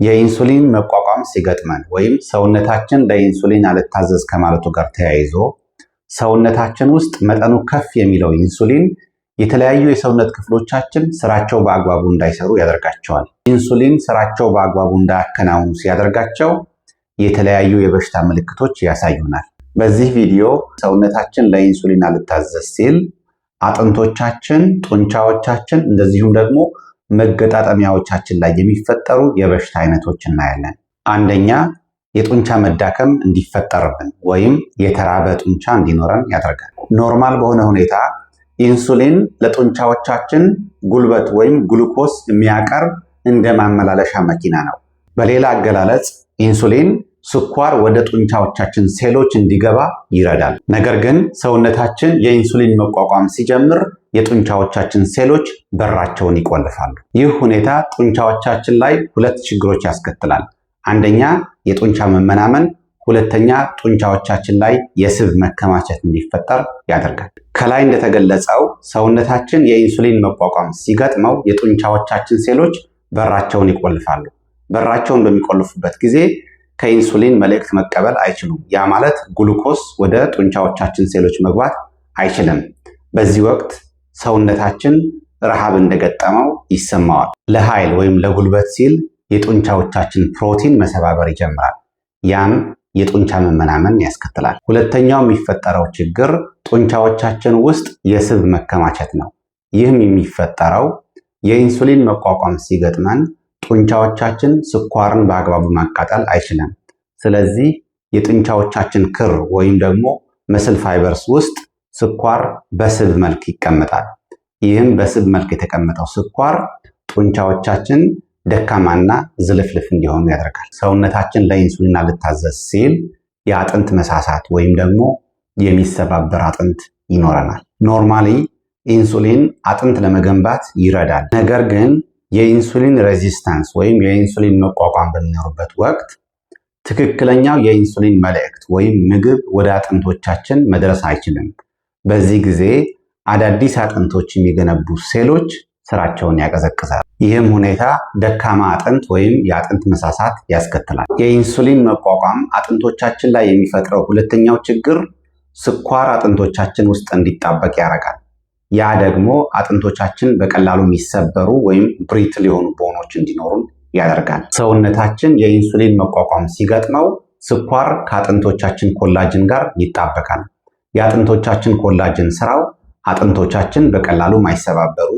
የኢንሱሊን መቋቋም ሲገጥመን ወይም ሰውነታችን ለኢንሱሊን አልታዘዝ ከማለቱ ጋር ተያይዞ ሰውነታችን ውስጥ መጠኑ ከፍ የሚለው ኢንሱሊን የተለያዩ የሰውነት ክፍሎቻችን ስራቸው በአግባቡ እንዳይሰሩ ያደርጋቸዋል። ኢንሱሊን ስራቸው በአግባቡ እንዳያከናውኑ ሲያደርጋቸው የተለያዩ የበሽታ ምልክቶች ያሳዩናል። በዚህ ቪዲዮ ሰውነታችን ለኢንሱሊን አልታዘዝ ሲል አጥንቶቻችን፣ ጡንቻዎቻችን እንደዚሁም ደግሞ መገጣጠሚያዎቻችን ላይ የሚፈጠሩ የበሽታ አይነቶች እናያለን። አንደኛ የጡንቻ መዳከም እንዲፈጠርብን ወይም የተራበ ጡንቻ እንዲኖረን ያደርጋል። ኖርማል በሆነ ሁኔታ ኢንሱሊን ለጡንቻዎቻችን ጉልበት ወይም ግሉኮስ የሚያቀርብ እንደ ማመላለሻ መኪና ነው። በሌላ አገላለጽ ኢንሱሊን ስኳር ወደ ጡንቻዎቻችን ሴሎች እንዲገባ ይረዳል። ነገር ግን ሰውነታችን የኢንሱሊን መቋቋም ሲጀምር የጡንቻዎቻችን ሴሎች በራቸውን ይቆልፋሉ። ይህ ሁኔታ ጡንቻዎቻችን ላይ ሁለት ችግሮች ያስከትላል። አንደኛ የጡንቻ መመናመን፣ ሁለተኛ ጡንቻዎቻችን ላይ የስብ መከማቸት እንዲፈጠር ያደርጋል። ከላይ እንደተገለጸው ሰውነታችን የኢንሱሊን መቋቋም ሲገጥመው የጡንቻዎቻችን ሴሎች በራቸውን ይቆልፋሉ። በራቸውን በሚቆልፉበት ጊዜ ከኢንሱሊን መልእክት መቀበል አይችሉም። ያ ማለት ግሉኮስ ወደ ጡንቻዎቻችን ሴሎች መግባት አይችልም። በዚህ ወቅት ሰውነታችን ረሃብ እንደገጠመው ይሰማዋል። ለኃይል ወይም ለጉልበት ሲል የጡንቻዎቻችን ፕሮቲን መሰባበር ይጀምራል። ያም የጡንቻ መመናመን ያስከትላል። ሁለተኛው የሚፈጠረው ችግር ጡንቻዎቻችን ውስጥ የስብ መከማቸት ነው። ይህም የሚፈጠረው የኢንሱሊን መቋቋም ሲገጥመን ጡንቻዎቻችን ስኳርን በአግባቡ ማቃጠል አይችልም። ስለዚህ የጡንቻዎቻችን ክር ወይም ደግሞ መስል ፋይበርስ ውስጥ ስኳር በስብ መልክ ይቀመጣል። ይህም በስብ መልክ የተቀመጠው ስኳር ጡንቻዎቻችን ደካማና ዝልፍልፍ እንዲሆኑ ያደርጋል። ሰውነታችን ለኢንሱሊን አልታዘዝ ሲል የአጥንት መሳሳት ወይም ደግሞ የሚሰባበር አጥንት ይኖረናል። ኖርማሊ ኢንሱሊን አጥንት ለመገንባት ይረዳል። ነገር ግን የኢንሱሊን ሬዚስታንስ ወይም የኢንሱሊን መቋቋም በሚኖርበት ወቅት ትክክለኛው የኢንሱሊን መልእክት ወይም ምግብ ወደ አጥንቶቻችን መድረስ አይችልም። በዚህ ጊዜ አዳዲስ አጥንቶች የሚገነቡ ሴሎች ስራቸውን ያቀዘቅዛል። ይህም ሁኔታ ደካማ አጥንት ወይም የአጥንት መሳሳት ያስከትላል። የኢንሱሊን መቋቋም አጥንቶቻችን ላይ የሚፈጥረው ሁለተኛው ችግር ስኳር አጥንቶቻችን ውስጥ እንዲጣበቅ ያደርጋል። ያ ደግሞ አጥንቶቻችን በቀላሉ የሚሰበሩ ወይም ብሪትል የሆኑ ቦኖች እንዲኖሩን ያደርጋል። ሰውነታችን የኢንሱሊን መቋቋም ሲገጥመው ስኳር ከአጥንቶቻችን ኮላጅን ጋር ይጣበቃል። የአጥንቶቻችን ኮላጅን ስራው አጥንቶቻችን በቀላሉ ማይሰባበሩ፣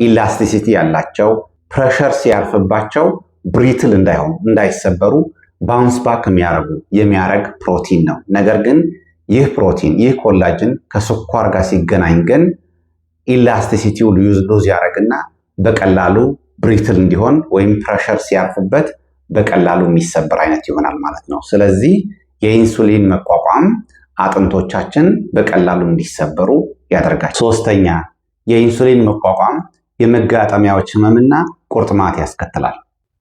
ኢላስቲሲቲ ያላቸው፣ ፕሬሸር ሲያርፍባቸው ብሪትል እንዳይሆኑ እንዳይሰበሩ ባውንስ ባክ የሚያደርግ ፕሮቲን ነው። ነገር ግን ይህ ፕሮቲን ይህ ኮላጅን ከስኳር ጋር ሲገናኝ ግን ኢላስቲሲቲው ሉዝ ያደርግና በቀላሉ ብሪትል እንዲሆን ወይም ፕሬሸር ሲያርፍበት በቀላሉ የሚሰበር አይነት ይሆናል ማለት ነው። ስለዚህ የኢንሱሊን መቋቋም አጥንቶቻችን በቀላሉ እንዲሰበሩ ያደርጋል። ሶስተኛ የኢንሱሊን መቋቋም የመገጣጠሚያዎች ህመምና ቁርጥማት ያስከትላል።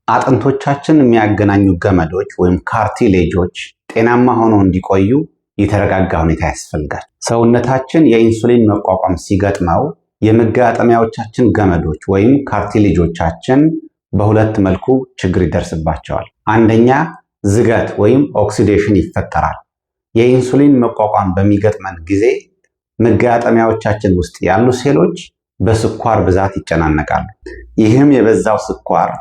አጥንቶቻችን የሚያገናኙ ገመዶች ወይም ካርቲሌጆች ጤናማ ሆነው እንዲቆዩ የተረጋጋ ሁኔታ ያስፈልጋል። ሰውነታችን የኢንሱሊን መቋቋም ሲገጥመው የመገጣጠሚያዎቻችን ገመዶች ወይም ካርቲሌጆቻችን በሁለት መልኩ ችግር ይደርስባቸዋል። አንደኛ ዝገት ወይም ኦክሲዴሽን ይፈጠራል። የኢንሱሊን መቋቋም በሚገጥመን ጊዜ መገጣጠሚያዎቻችን ውስጥ ያሉ ሴሎች በስኳር ብዛት ይጨናነቃሉ። ይህም የበዛው ስኳር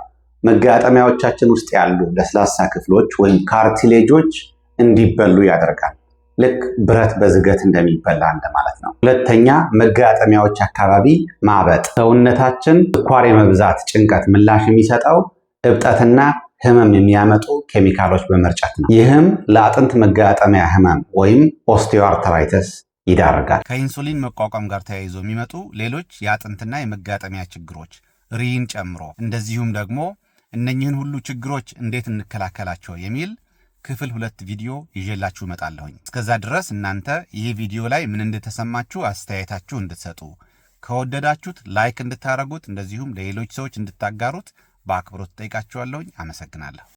መገጣጠሚያዎቻችን ውስጥ ያሉ ለስላሳ ክፍሎች ወይም ካርቲሌጆች እንዲበሉ ያደርጋል። ልክ ብረት በዝገት እንደሚበላ እንደማለት ነው። ሁለተኛ መገጣጠሚያዎች አካባቢ ማበጥ። ሰውነታችን ስኳር የመብዛት ጭንቀት ምላሽ የሚሰጠው እብጠትና ህመም የሚያመጡ ኬሚካሎች በመርጨት ነው። ይህም ለአጥንት መገጣጠሚያ ህመም ወይም ኦስቲዮአርትራይተስ ይዳርጋል። ከኢንሱሊን መቋቋም ጋር ተያይዞ የሚመጡ ሌሎች የአጥንትና የመገጣጠሚያ ችግሮች ሪን ጨምሮ እንደዚሁም ደግሞ እነኚህን ሁሉ ችግሮች እንዴት እንከላከላቸው የሚል ክፍል 2 ቪዲዮ ይዤላችሁ እመጣለሁኝ። እስከዛ ድረስ እናንተ ይህ ቪዲዮ ላይ ምን እንደተሰማችሁ አስተያየታችሁ እንድትሰጡ፣ ከወደዳችሁት ላይክ እንድታረጉት እንደዚሁም ለሌሎች ሰዎች እንድታጋሩት በአክብሮት ጠይቃችኋለሁኝ። አመሰግናለሁ።